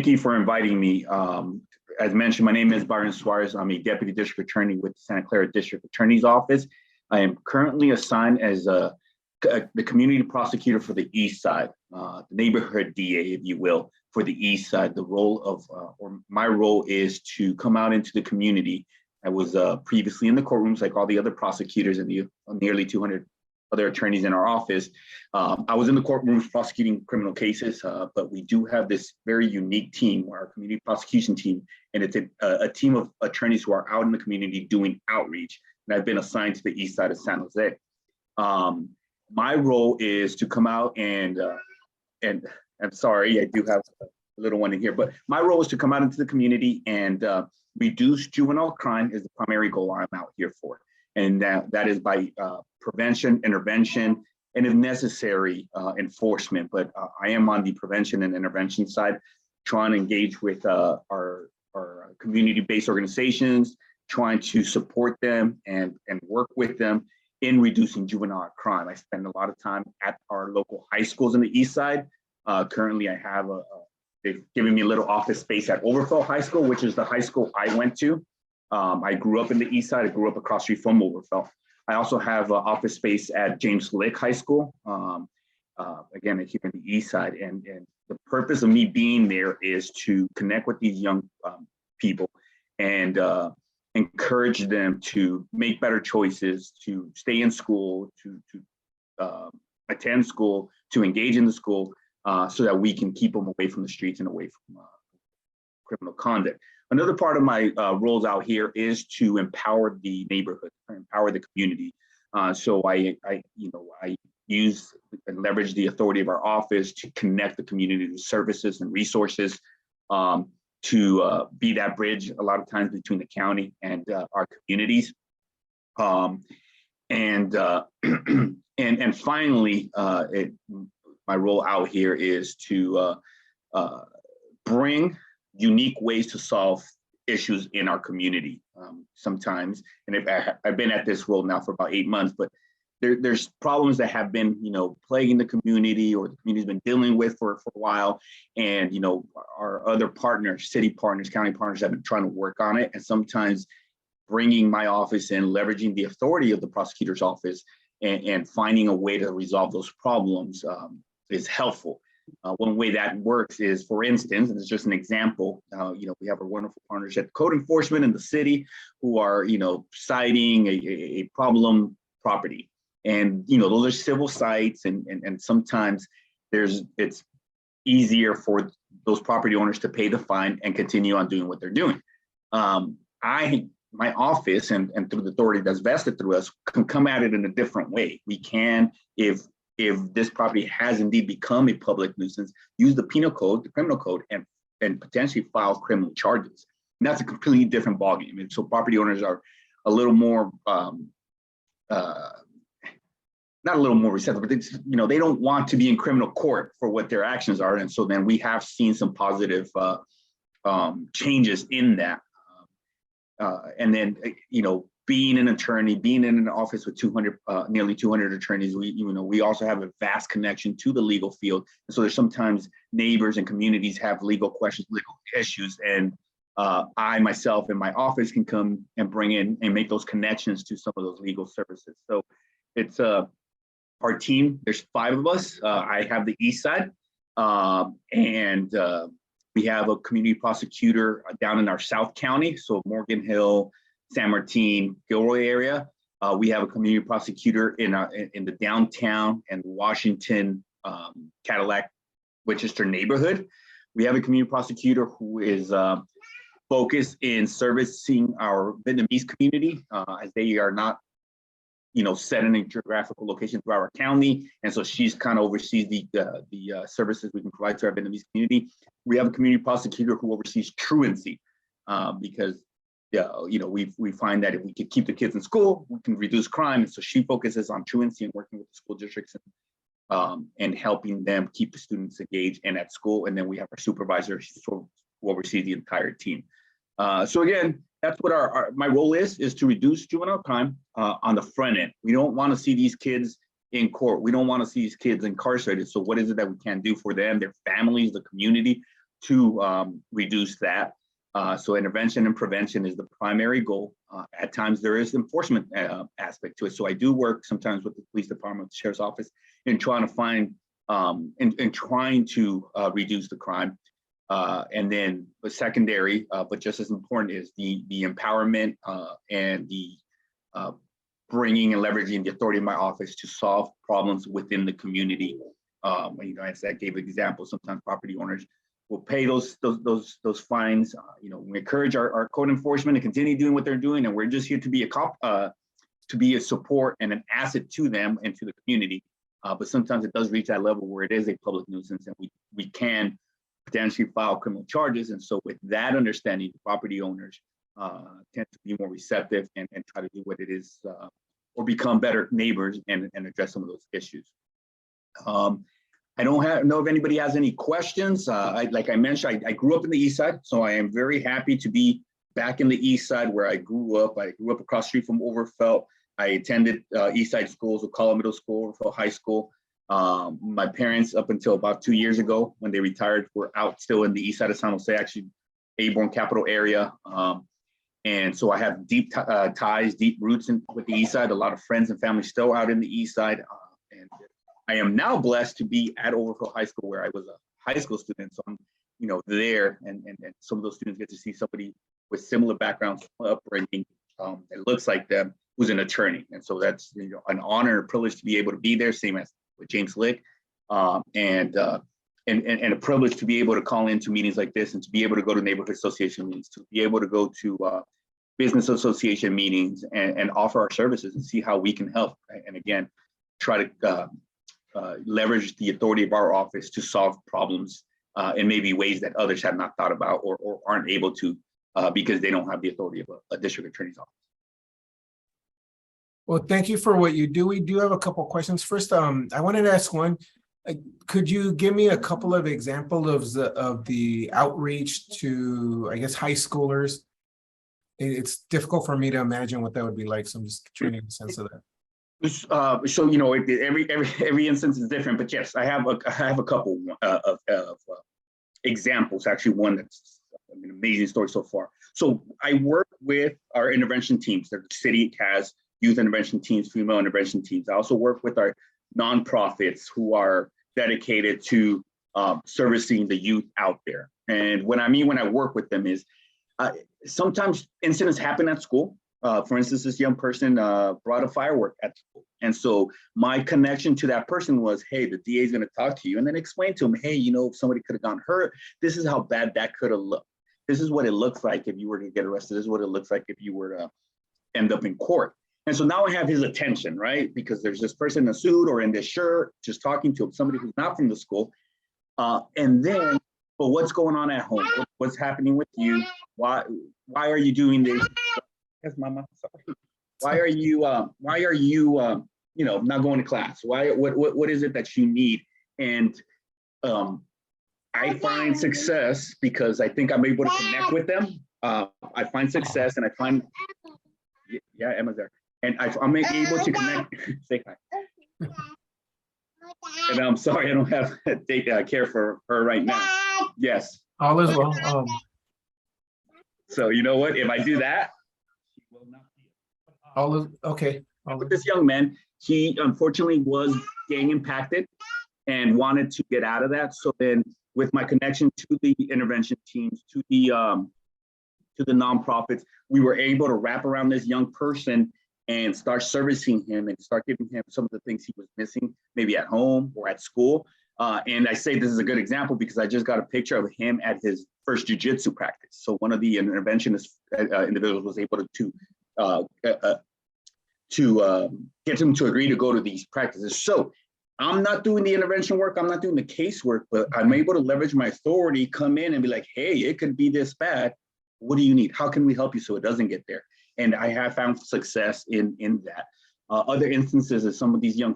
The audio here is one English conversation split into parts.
Thank you for inviting me. As mentioned, my name is Byron Suarez. I'm a Deputy District Attorney with the Santa Clara District Attorney's Office. I am currently assigned as the Community Prosecutor for the East Side, the neighborhood DA, if you will, for the East Side. The role of, or my role is to come out into the community. I was previously in the courtrooms like all the other prosecutors and the nearly 200 other attorneys in our office. I was in the courtrooms prosecuting criminal cases, but we do have this very unique team, our community prosecution team, and it's a team of attorneys who are out in the community doing outreach. And I've been assigned to the East Side of San Jose. My role is to come out and I'm sorry, I do have a little one in here, but my role is to come out into the community and reduce juvenile crime is the primary goal I'm out here for. And that is by prevention, intervention, and if necessary, enforcement. But I am on the prevention and intervention side, trying to engage with our community-based organizations, trying to support them and work with them in reducing juvenile crime. I spend a lot of time at our local high schools in the East Side. Currently, I have they've given me a little office space at Overfell High School, which is the high school I went to. I grew up in the East Side. I grew up across the street from Overfell. I also have office space at James Lick High School, again, here in the East Side. And the purpose of me being there is to connect with these young people and encourage them to make better choices, to stay in school, to attend school, to engage in the school, so that we can keep them away from the streets and away from criminal conduct. Another part of my roles out here is to empower the neighborhood, empower the community. So I use and leverage the authority of our office to connect the community to services and resources, to be that bridge a lot of times between the county and our communities. And finally, my role out here is to bring unique ways to solve issues in our community. Sometimes, and I've been at this role now for about 8 months, but there's problems that have been, plaguing the community, or the community's been dealing with for a while. And, our other partners, city partners, county partners have been trying to work on it. And sometimes bringing my office in, leveraging the authority of the prosecutor's office and finding a way to resolve those problems is helpful. One way that works is, for instance, and it's just an example, we have a wonderful partnership, code enforcement in the city, who are, citing a problem property. And, those are civil sites, and sometimes it's easier for those property owners to pay the fine and continue on doing what they're doing. My office and through the authority that's vested through us can come at it in a different way. We can, if this property has indeed become a public nuisance, use the penal code, the criminal code, and potentially file criminal charges. And that's a completely different ballgame. And so property owners are a little more, not a little more receptive, but they don't want to be in criminal court for what their actions are. And so then we have seen some positive changes in that. And then, being an attorney, being in an office with nearly 200 attorneys, we also have a vast connection to the legal field. And so there's sometimes neighbors and communities have legal questions, legal issues, and I myself in my office can come and bring in and make those connections to some of those legal services. So it's our team. There's 5 of us. I have the East Side, and we have a community prosecutor down in our South County, so Morgan Hill, San Martin, Gilroy area. We have a community prosecutor in the downtown and Washington, Cadillac, Winchester neighborhood. We have a community prosecutor who is focused in servicing our Vietnamese community, as they are not, set in a geographical location throughout our county. And so she's kind of oversees the services we can provide to our Vietnamese community. We have a community prosecutor who oversees truancy, because we find that if we could keep the kids in school, we can reduce crime. And so she focuses on truancy and working with the school districts and helping them keep the students engaged and at school. And then we have our supervisor who oversees the entire team. So again, that's what my role is to reduce juvenile crime on the front end. We don't want to see these kids in court. We don't want to see these kids incarcerated. So what is it that we can do for them, their families, the community, to reduce that. So intervention and prevention is the primary goal. At times there is enforcement aspect to it. So I do work sometimes with the police department, the sheriff's office, in trying to find, in trying to reduce the crime. And then the secondary, but just as important, is the empowerment and the bringing and leveraging the authority of my office to solve problems within the community. You know, as I gave examples, sometimes property owners will pay those fines. You know, we encourage our code enforcement to continue doing what they're doing, and we're just here to be to be a support and an asset to them and to the community. But sometimes it does reach that level where it is a public nuisance, and we can potentially file criminal charges. And so with that understanding, the property owners tend to be more receptive and try to do what it is, or become better neighbors and address some of those issues. I don't know if anybody has any questions. Like I mentioned, I grew up in the East Side, so I am very happy to be back in the East Side where I grew up. I grew up across the street from Overfelt. I attended East Side schools, Ocala Middle School, Overfelt High School. My parents, up until about 2 years ago, when they retired, were out still in the East Side of San Jose, actually, Aborn capital area. And so I have deep ties, deep roots with the East Side. A lot of friends and family still out in the East Side. And I am now blessed to be at Overfelt High School, where I was a high school student. So I'm, you know, there, and some of those students get to see somebody with similar backgrounds, upbringing, that looks like them, who's an attorney. And so that's, you know, an honor and privilege to be able to be there, same as with James Lick, and a privilege to be able to call into meetings like this, and to be able to go to neighborhood association meetings, to be able to go to business association meetings and offer our services and see how we can help. Right? And again, try to leverage the authority of our office to solve problems in maybe ways that others have not thought about or aren't able to because they don't have the authority of a district attorney's office. Well, thank you for what you do. We do have a couple of questions. First, I wanted to ask one. Could you give me a couple of examples of the outreach to, I guess, high schoolers? It's difficult for me to imagine what that would be like, so I'm just trying to get a sense of that. So you know, every instance is different, but yes, I have a couple of examples. Actually, one that's an amazing story so far. So I work with our intervention teams that the city has. Youth intervention teams, female intervention teams. I also work with our nonprofits who are dedicated to servicing the youth out there. And what I mean when I work with them is sometimes incidents happen at school. For instance, this young person brought a firework at school. And so my connection to that person was, hey, the DA is going to talk to you, and then explain to him, hey, you know, if somebody could have gotten hurt, this is how bad that could have looked. This is what it looks like if you were to get arrested. This is what it looks like if you were to end up in court. And so now I have his attention, right? Because there's this person in a suit or in this shirt, just talking to somebody who's not from the school. And then, but what's going on at home? What's happening with you? Why are you doing this? Yes, Mama. Sorry. Why are you, you know, not going to class? What is it that you need? And I find success because I think I'm able to connect with them. I find success, and I find, yeah, Emma's there. And I'm able to connect. Say hi. And I'm sorry, I don't have care for her right now. Yes. All is well. So you know what? If I do that, she will not be. All is okay. With this young man, he unfortunately was gang impacted and wanted to get out of that. So then, with my connection to the intervention teams, to the nonprofits, we were able to wrap around this young person and start servicing him and start giving him some of the things he was missing, maybe at home or at school. And I say this is a good example because I just got a picture of him at his first jiu-jitsu practice. So one of the interventionist individuals was able to get him to agree to go to these practices. So I'm not doing the intervention work, I'm not doing the case work, but I'm able to leverage my authority, come in and be like, hey, it could be this bad. What do you need? How can we help you so it doesn't get there? And I have found success in that. Other instances is some of these young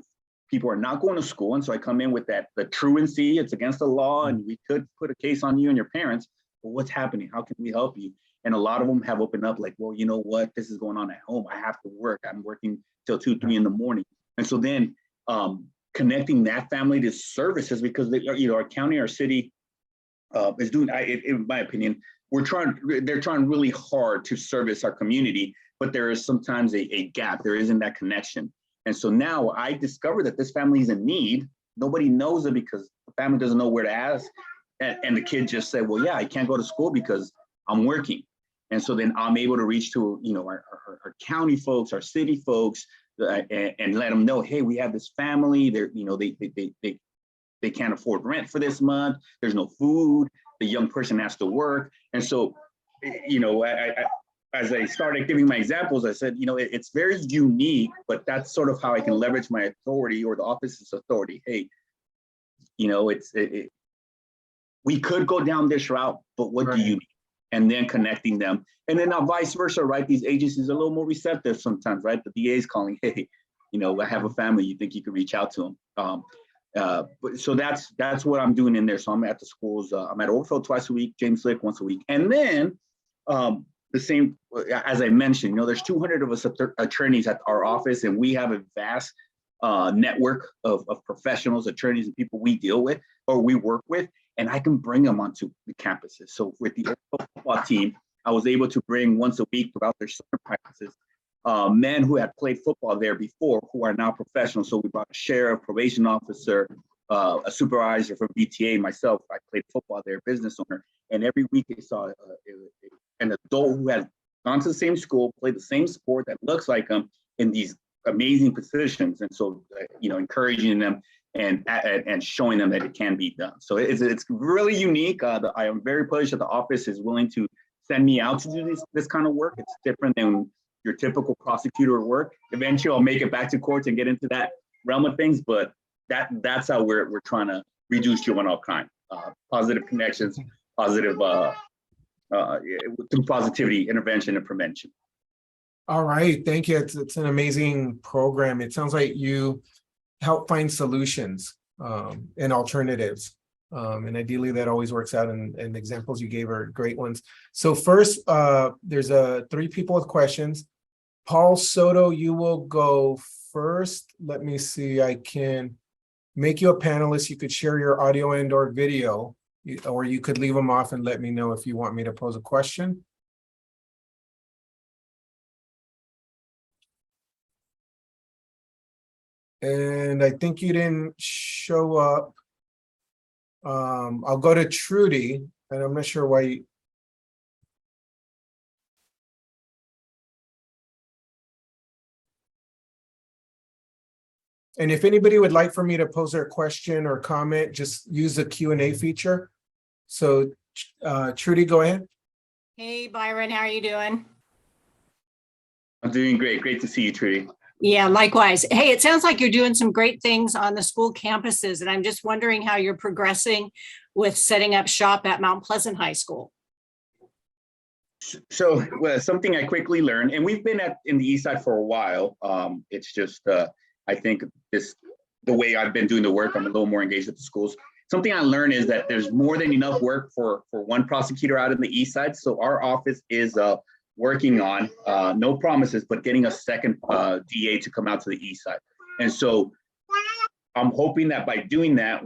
people are not going to school. And so I come in with the truancy, it's against the law, and we could put a case on you and your parents, but what's happening? How can we help you? And a lot of them have opened up like, well, you know what? This is going on at home. I have to work. I'm working till 2, 3 in the morning. And so then connecting that family to services, because they, you know, our county, our city is doing, in my opinion, they're trying really hard to service our community, but there is sometimes a gap. There isn't that connection. And so now I discovered that this family is in need. Nobody knows it because the family doesn't know where to ask. And the kid just said, well, yeah, I can't go to school because I'm working. And so then I'm able to reach to, our county folks, our city folks, and let them know, hey, we have this family. They're, they can't afford rent for this month. There's no food. The young person has to work. And so, as I started giving my examples, I said, it's very unique, but that's sort of how I can leverage my authority or the office's authority. Hey, we could go down this route, but what do you need? And then connecting them. And then now vice versa, right? These agencies are a little more receptive sometimes, right? The DA is calling, hey, I have a family, you think you could reach out to them. So that's what I'm doing in there. So I'm at the schools. I'm at Overfield twice a week, James Lick once a week. And then the same, as I mentioned, there's 200 of us attorneys at our office, and we have a vast network of professionals, attorneys, and people we deal with or we work with, and I can bring them onto the campuses. So with the football team, I was able to bring once a week throughout their summer practices, men who had played football there before who are now professionals. So we brought a sheriff, probation officer, a supervisor from BTA, myself. I played football there, business owner, and every week they saw an adult who had gone to the same school, played the same sport that looks like them in these amazing positions. And so, encouraging them and showing them that it can be done. So it's really unique. I am very pleased that the office is willing to send me out to do this kind of work. It's different than your typical prosecutor work. Eventually I'll make it back to courts and get into that realm of things, but that's how we're trying to reduce juvenile crime. Positive connections, positive through positivity, intervention, and prevention. All right, thank you. It's an amazing program. It sounds like you help find solutions and alternatives. And ideally that always works out, and the examples you gave are great ones. So first, there's 3 people with questions. Paul Soto, you will go first. Let me see, I can make you a panelist. You could share your audio and or video, or you could leave them off and let me know if you want me to pose a question. And I think you didn't show up. I'll go to Trudy, and I'm not sure why. And if anybody would like for me to pose their question or comment, just use the Q&A feature. So Trudy, go ahead. Hey, Byron, how are you doing? I'm doing great. Great to see you, Trudy. Yeah, likewise. Hey, it sounds like you're doing some great things on the school campuses, and I'm just wondering how you're progressing with setting up shop at Mount Pleasant High School. So something I quickly learned, and we've been in the East Side for a while. It's just, I think the way I've been doing the work, I'm a little more engaged with the schools. Something I learned is that there's more than enough work for one prosecutor out in the East Side. So our office is working on, no promises, but getting a second DA to come out to the East Side. And so I'm hoping that by doing that,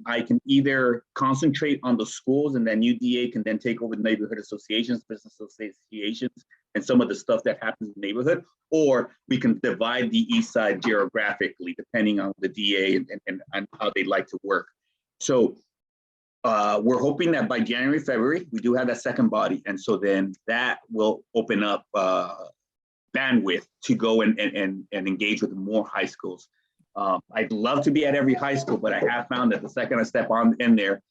I can either concentrate on the schools, and then new DA can then take over the neighborhood associations, business associations, and some of the stuff that happens in the neighborhood, or we can divide the East Side geographically, depending on the DA and how they'd like to work. So we're hoping that by January, February, we do have that second body. And so then that will open up bandwidth to go and engage with more high schools. I'd love to be at every high school, but I have found that the second I step on in there,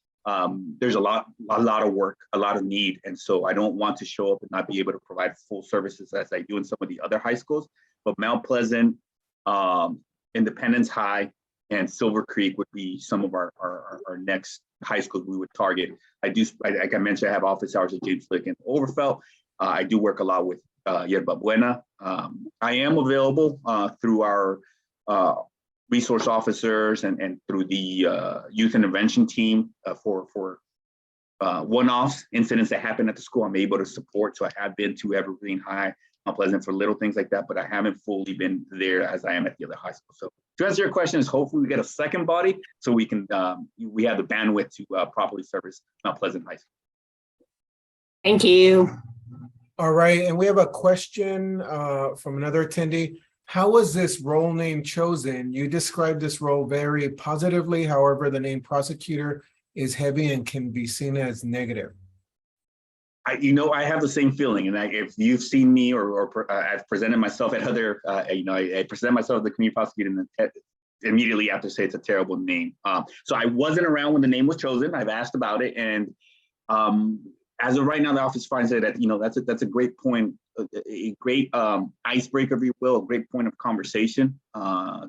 there's a lot of work, a lot of need. And so I don't want to show up and not be able to provide full services as I do in some of the other high schools. But Mount Pleasant, Independence High, and Silver Creek would be some of our next high schools we would target. Like I mentioned, I have office hours at James Lick and Overfeld. I do work a lot with Yerba Buena. I am available through our resource officers and through the youth intervention team for one-offs, incidents that happen at the school. I'm able to support. So I have been to Evergreen High, Mount Pleasant for little things like that, but I haven't fully been there as I am at the other high school. So to answer your question, is hopefully we get a second body so we can we have the bandwidth to properly service Mount Pleasant High School. Thank you. All right, and we have a question from another attendee. How was this role name chosen? You described this role very positively. However, the name prosecutor is heavy and can be seen as negative. I have the same feeling, and if you've seen me or I've presented myself at other, I present myself as the community prosecutor, and immediately after say it's a terrible name. So I wasn't around when the name was chosen. I've asked about it, and as of right now, the office finds it that that's a great point, a great icebreaker, if you will, a great point of conversation. I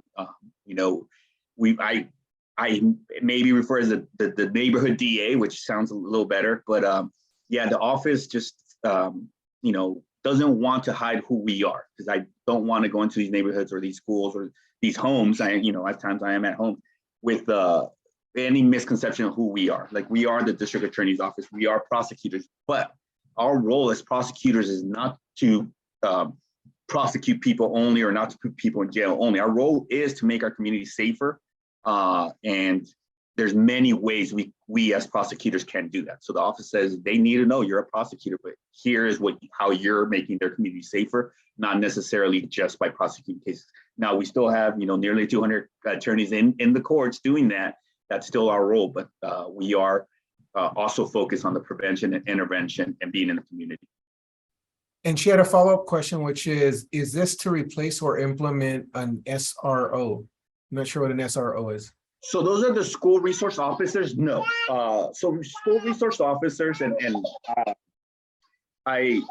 maybe refer as the neighborhood DA, which sounds a little better, but yeah, the office just doesn't want to hide who we are, because I don't want to go into these neighborhoods or these schools or these homes. At times I am at home with any misconception of who we are. Like, we are the district attorney's office, we are prosecutors, but our role as prosecutors is not to prosecute people only, or not to put people in jail only. Our role is to make our community safer, and there's many ways we as prosecutors can do that. So the office says they need to know you're a prosecutor, but here is how you're making their community safer, not necessarily just by prosecuting cases. Now, we still have nearly 200 attorneys in the courts doing that. That's still our role, but we are also focused on the prevention and intervention and being in the community. And she had a follow-up question, which is this to replace or implement an SRO? I'm not sure what an SRO is. So those are the school resource officers? No. So school resource officers, and I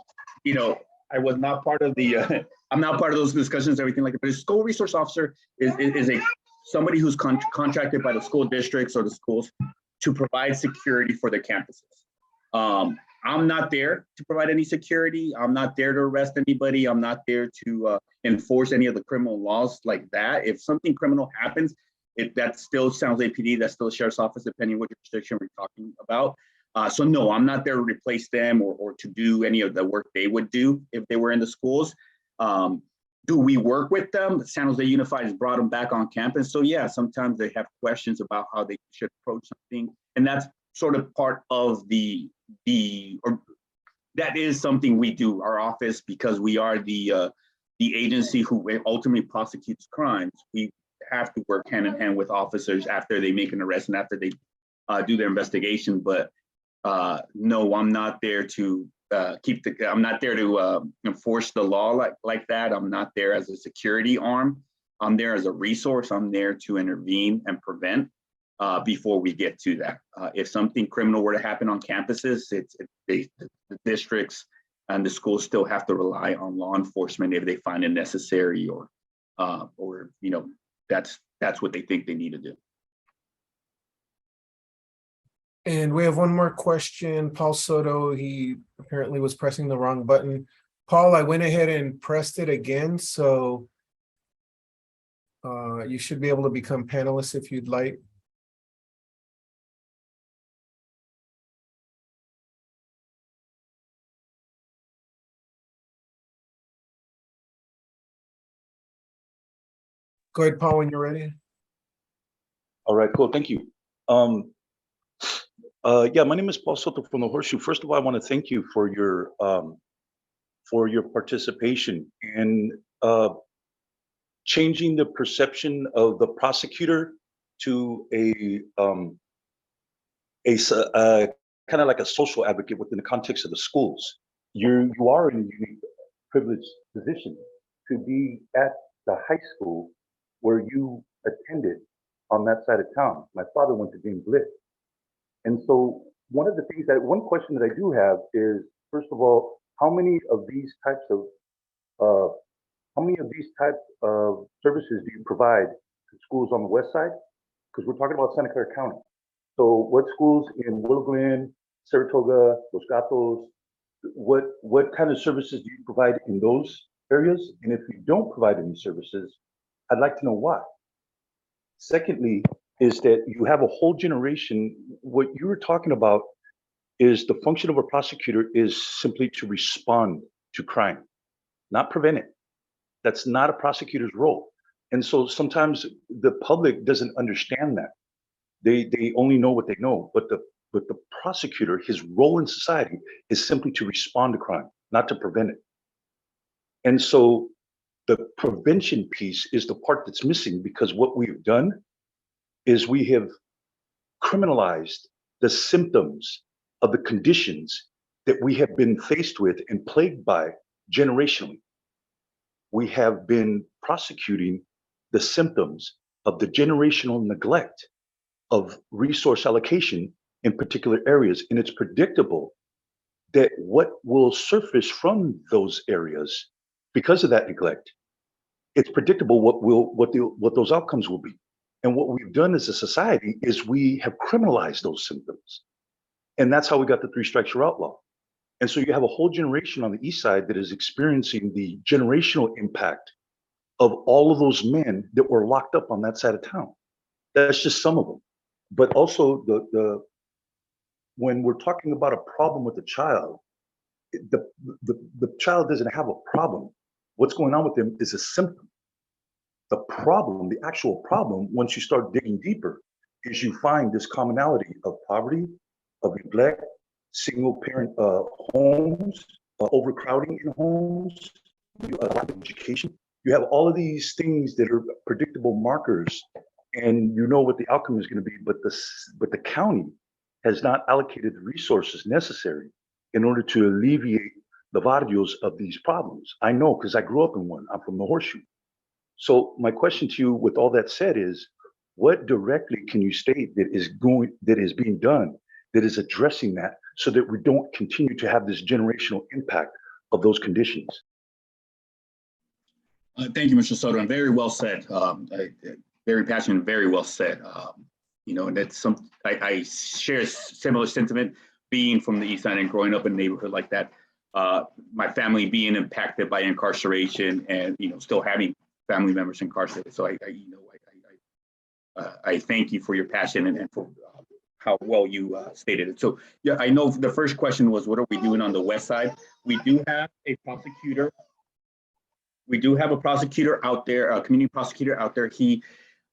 was not part of the, I'm not part of those discussions, everything like that, but a school resource officer is somebody who's contracted by the school districts or the schools to provide security for their campuses. I'm not there to provide any security. I'm not there to arrest anybody. I'm not there to enforce any of the criminal laws like that. If something criminal happens, that still sounds APD, that's still a sheriff's office, depending on what jurisdiction we're talking about. So no, I'm not there to replace them or to do any of the work they would do if they were in the schools. Do we work with them? San Jose Unified has brought them back on campus. So yeah, sometimes they have questions about how they should approach something. And that's sort of part of that is something we do, our office, because we are the agency who ultimately prosecutes crimes. We have to work hand in hand with officers after they make an arrest and after they do their investigation. But no, I'm not there to I'm not there to enforce the law like that. I'm not there as a security arm. I'm there as a resource. I'm there to intervene and prevent before we get to that. If something criminal were to happen on campuses, the districts and the schools still have to rely on law enforcement if they find it necessary, or that's what they think they need to do. And we have one more question. Paul Soto, he apparently was pressing the wrong button. Paul, I went ahead and pressed it again, so you should be able to become panelists if you'd like. Go ahead, Paul, when you're ready. All right, cool, thank you. Yeah, my name is Paul Soto from the Horseshoe. First of all, I want to thank you for your participation in changing the perception of the prosecutor to a kind of like a social advocate within the context of the schools. You are in a unique, privileged position to be at the high school where you attended on that side of town. My father went to James Litt. And so one question that I do have is, first of all, how many of these types of services do you provide to schools on the west side? Because we're talking about Santa Clara County. So what schools in Willow Glen, Saratoga, Los Gatos, what kind of services do you provide in those areas? And if you don't provide any services, I'd like to know why. Secondly, is that you have a whole generation. What you were talking about is the function of a prosecutor is simply to respond to crime, not prevent it. That's not a prosecutor's role. And so sometimes the public doesn't understand that. They only know what they know, but the prosecutor, his role in society is simply to respond to crime, not to prevent it. And so the prevention piece is the part that's missing, because what we've done is we have criminalized the symptoms of the conditions that we have been faced with and plagued by generationally. We have been prosecuting the symptoms of the generational neglect of resource allocation in particular areas. And it's predictable that what will surface from those areas because of that neglect, it's predictable what those outcomes will be. And what we've done as a society is we have criminalized those symptoms. And that's how we got the 3 strikes you're outlaw. And so you have a whole generation on the east side that is experiencing the generational impact of all of those men that were locked up on that side of town. That's just some of them. But also when we're talking about a problem with the child, the child doesn't have a problem. What's going on with them is a symptom. The problem, the actual problem, once you start digging deeper, is you find this commonality of poverty, of neglect, single parent homes, overcrowding in homes, lack of education. You have all of these things that are predictable markers, and you know what the outcome is going to be, but the county has not allocated the resources necessary in order to alleviate the barrios of these problems. I know, because I grew up in one. I'm from the Horseshoe. So my question to you, with all that said, is what directly can you state that is being done that is addressing that, so that we don't continue to have this generational impact of those conditions? Thank you, Mr. Soto, and very well said. Very passionate, very well said. And that's I share a similar sentiment, being from the East Side and growing up in a neighborhood like that. My family being impacted by incarceration, and still having family members incarcerated. So I thank you for your passion and for how well you stated it. So yeah, I know the first question was, what are we doing on the west side? We do have a prosecutor. We do have a prosecutor out there, a community prosecutor out there.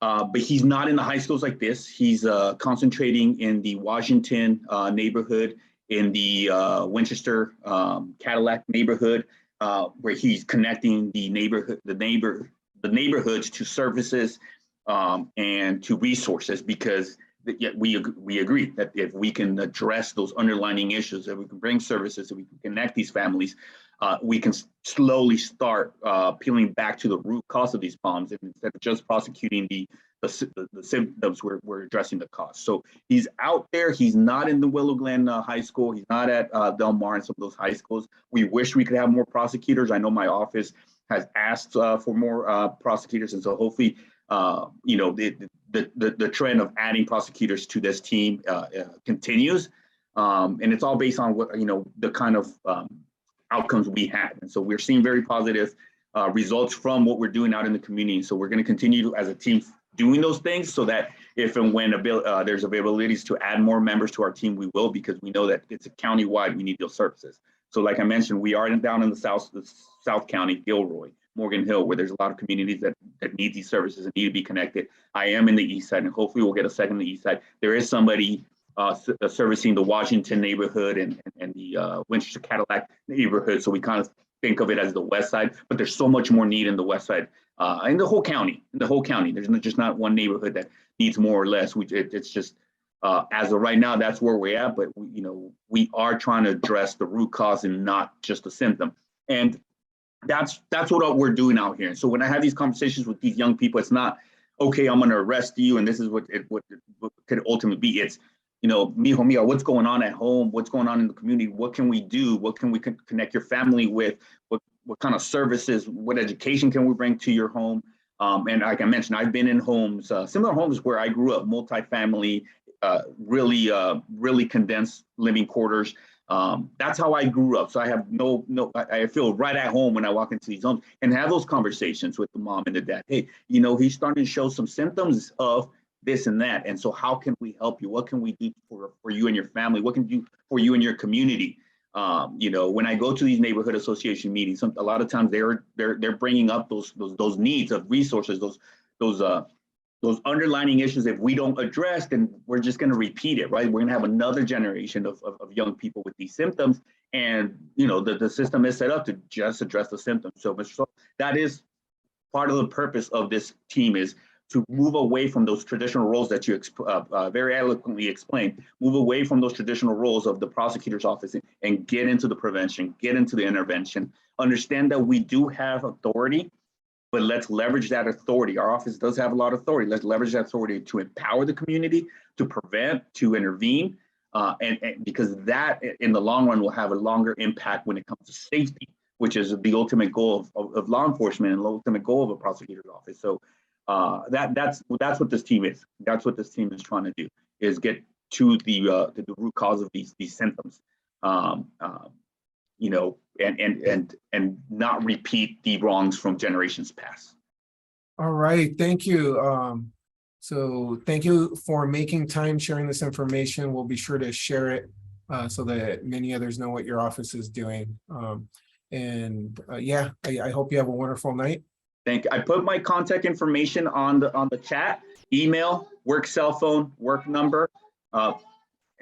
But he's not in the high schools like this. He's concentrating in the Washington neighborhood, in the Winchester Cadillac neighborhood, where he's connecting the neighborhoods to services and to resources, because we agree that if we can address those underlying issues, that we can bring services, that we can connect these families, we can slowly start peeling back to the root cause of these problems. And instead of just prosecuting the symptoms, we're addressing the cause. So he's out there. He's not in the Willow Glen High School. He's not at Del Mar and some of those high schools. We wish we could have more prosecutors. I know my office has asked for more prosecutors, and so hopefully, the trend of adding prosecutors to this team continues, and it's all based on what the kind of outcomes we had. And so we're seeing very positive results from what we're doing out in the community. So we're going to continue as a team doing those things, so that if and when there's availabilities to add more members to our team, we will, because we know that it's a county-wide, we need those services. So like I mentioned, we are down in the South County, Gilroy, Morgan Hill, where there's a lot of communities that need these services and need to be connected. I am in the East Side, and hopefully we'll get a second in the East Side. There is somebody servicing the Washington neighborhood and the Winchester Cadillac neighborhood. So we kind of think of it as the West Side, but there's so much more need in the West Side, in the whole county. There's just not one neighborhood that needs more or less. It's just, as of right now, that's where we're at. But we are trying to address the root cause and not just the symptom. And that's what we're doing out here. And so when I have these conversations with these young people, it's not, okay, I'm going to arrest you, and this is what could ultimately be. It's, mijo mia, what's going on at home? What's going on in the community? What can we do? What can we connect your family with? What kind of services? What education can we bring to your home? And like I mentioned, I've been in homes, similar homes where I grew up, multifamily, really condensed living quarters. That's how I grew up. So I have I feel right at home when I walk into these homes and have those conversations with the mom and the dad. Hey, he's starting to show some symptoms of this and that. And so how can we help you? What can we do for you and your family? What can we do for you and your community? You know, when I go to these neighborhood association meetings, a lot of times they're bringing up those needs of resources, those underlining issues. If we don't address, then we're just going to repeat it, right? We're going to have another generation of young people with these symptoms, and you know, the system is set up to just address the symptoms. So that is part of the purpose of this team, is to move away from those traditional roles that you very eloquently explained, move away from those traditional roles of the prosecutor's office and get into the prevention, get into the intervention, understand that we do have authority, but let's leverage that authority. Our office does have a lot of authority. Let's leverage that authority to empower the community, to prevent, to intervene, and because that in the long run will have a longer impact when it comes to safety, which is the ultimate goal of law enforcement and the ultimate goal of a prosecutor's office. So that's what this team is. That's what this team is trying to do, is get to the root cause of these symptoms, you know, and not repeat the wrongs from generations past. All right, thank you. So thank you for making time, sharing this information. We'll be sure to share it so that many others know what your office is doing. Yeah, I hope you have a wonderful night. Thank you. I put my contact information on the chat, email, work cell phone, work number.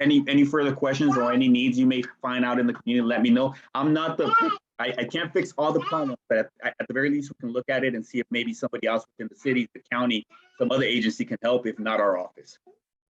Any further questions or any needs you may find out in the community, let me know. I can't fix all the problems, but at the very least, we can look at it and see if maybe somebody else within the city, the county, some other agency can help, if not our office.